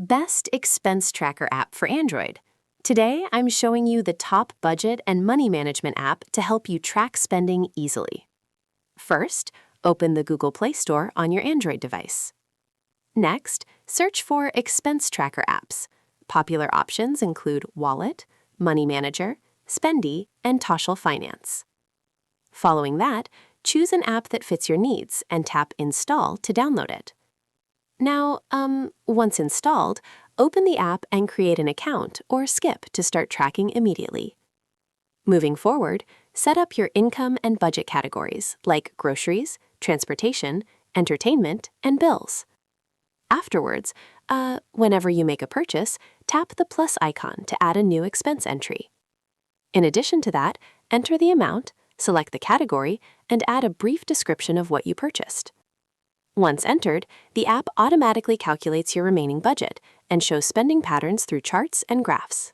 Best Expense Tracker app for Android. Today, I'm showing you the top budget and money management app to help you track spending easily. First, open the Google Play Store on your Android device. Next, search for expense tracker apps. Popular options include Wallet, Money Manager, Spendy, and Toshal Finance. Following that, choose an app that fits your needs and tap Install to download it. Now, once installed, open the app and create an account or skip to start tracking immediately. Moving forward, set up your income and budget categories like groceries, transportation, entertainment, and bills. Afterwards, whenever you make a purchase, tap the plus icon to add a new expense entry. In addition to that, enter the amount, select the category, and add a brief description of what you purchased. Once entered, the app automatically calculates your remaining budget and shows spending patterns through charts and graphs.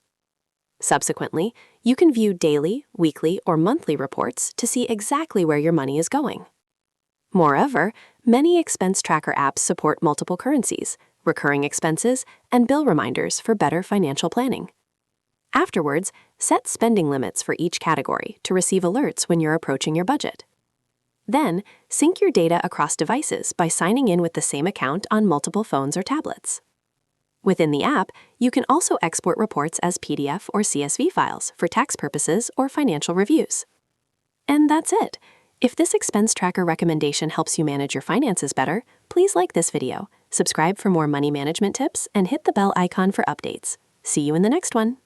Subsequently, you can view daily, weekly, or monthly reports to see exactly where your money is going. Moreover, many expense tracker apps support multiple currencies, recurring expenses, and bill reminders for better financial planning. Afterwards, set spending limits for each category to receive alerts when you're approaching your budget. Then, sync your data across devices by signing in with the same account on multiple phones or tablets. Within the app, you can also export reports as PDF or CSV files for tax purposes or financial reviews. And that's it. If this expense tracker recommendation helps you manage your finances better, please like this video, subscribe for more money management tips, and hit the bell icon for updates. See you in the next one.